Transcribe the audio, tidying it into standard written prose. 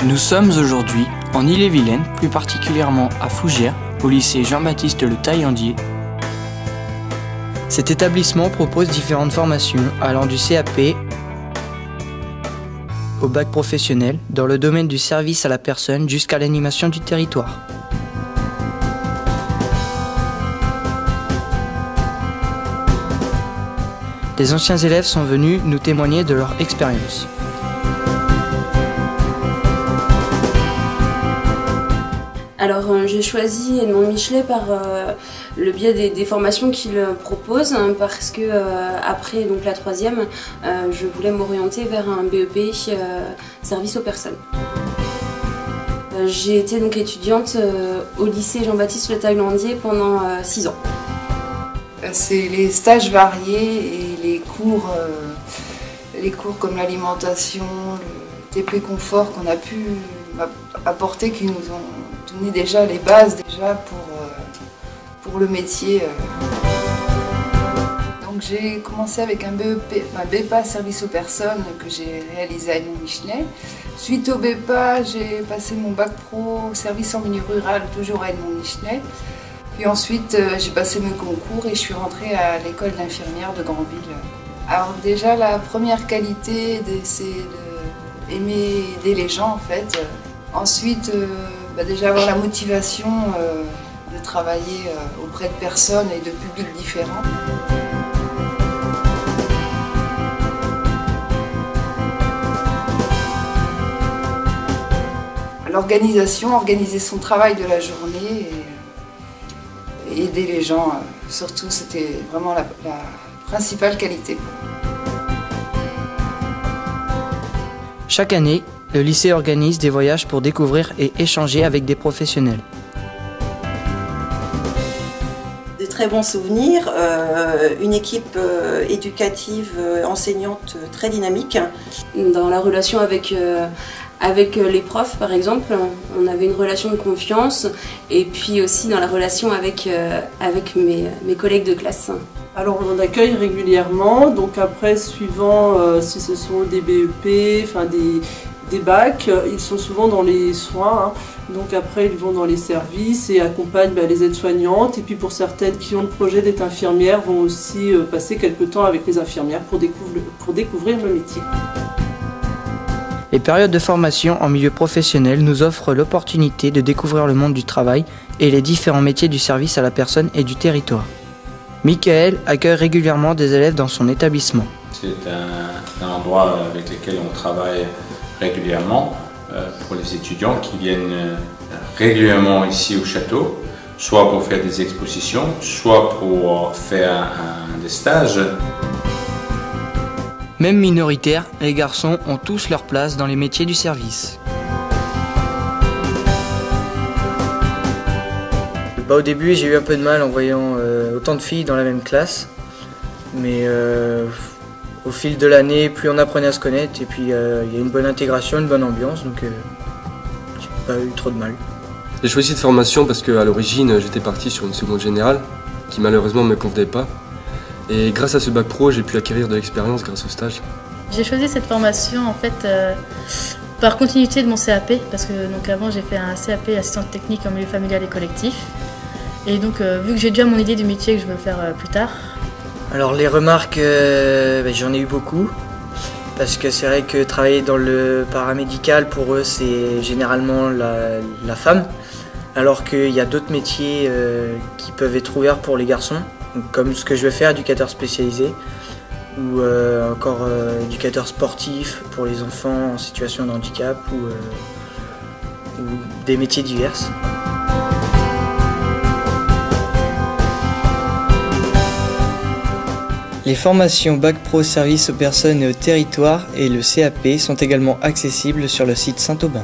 Nous sommes aujourd'hui en Ille-et-Vilaine, plus particulièrement à Fougères, au lycée Jean-Baptiste Le Taillandier. Cet établissement propose différentes formations allant du CAP au bac professionnel dans le domaine du service à la personne jusqu'à l'animation du territoire. Les anciens élèves sont venus nous témoigner de leur expérience. Alors j'ai choisi Edmond Michelet par le biais des formations qu'il propose parce que après donc, la troisième, je voulais m'orienter vers un BEP service aux personnes. J'ai été donc étudiante au lycée Jean-Baptiste Le Taillandier pendant 6 ans. C'est les stages variés et les cours comme l'alimentation, le TP confort qu'on a pu apporter, qui nous ont donné déjà les bases pour le métier. Donc j'ai commencé avec un BEPA service aux personnes que j'ai réalisé à Edmond Michelet. Suite au BEPA, j'ai passé mon bac pro service en milieu rural, toujours à Edmond Michelet. Puis ensuite, j'ai passé mes concours et je suis rentrée à l'école d'infirmière de Granville. Alors déjà, la première qualité, c'est d'aider les gens en fait. Ensuite, déjà avoir la motivation de travailler auprès de personnes et de publics différents. L'organisation, organiser son travail de la journée et aider les gens, surtout, c'était vraiment la principale qualité. Chaque année, le lycée organise des voyages pour découvrir et échanger avec des professionnels. De très bons souvenirs, une équipe éducative, enseignante très dynamique. Dans la relation avec les profs, par exemple, on avait une relation de confiance, et puis aussi dans la relation avec mes collègues de classe. Alors on en accueille régulièrement, donc après suivant si ce sont des BEP, enfin des bacs, ils sont souvent dans les soins, donc après ils vont dans les services et accompagnent les aides-soignantes, et puis pour certaines qui ont le projet d'être infirmières vont aussi passer quelques temps avec les infirmières pour découvrir le métier. Les périodes de formation en milieu professionnel nous offrent l'opportunité de découvrir le monde du travail et les différents métiers du service à la personne et du territoire. Michael accueille régulièrement des élèves dans son établissement. C'est un endroit avec lequel on travaille régulièrement pour les étudiants qui viennent régulièrement ici au château, soit pour faire des expositions, soit pour faire des stages. Même minoritaires, les garçons ont tous leur place dans les métiers du service. Au début, j'ai eu un peu de mal en voyant autant de filles dans la même classe, mais au fil de l'année, plus on apprenait à se connaître, et puis il y a une bonne intégration, une bonne ambiance, donc j'ai pas eu trop de mal. J'ai choisi cette formation parce qu'à l'origine, j'étais parti sur une seconde générale qui malheureusement ne me convenait pas. Et grâce à ce bac pro, j'ai pu acquérir de l'expérience grâce au stage. J'ai choisi cette formation en fait par continuité de mon CAP, parce que donc avant j'ai fait un CAP assistante technique en milieu familial et collectif. Et donc vu que j'ai déjà mon idée du métier que je veux faire plus tard. Alors les remarques, j'en ai eu beaucoup, parce que c'est vrai que travailler dans le paramédical pour eux c'est généralement la femme, alors qu'il y a d'autres métiers qui peuvent être ouverts pour les garçons. Comme ce que je vais faire, éducateur spécialisé, ou encore éducateur sportif pour les enfants en situation de handicap, ou des métiers divers. Les formations Bac Pro Service aux personnes et au territoire et le CAP sont également accessibles sur le site Saint-Aubin.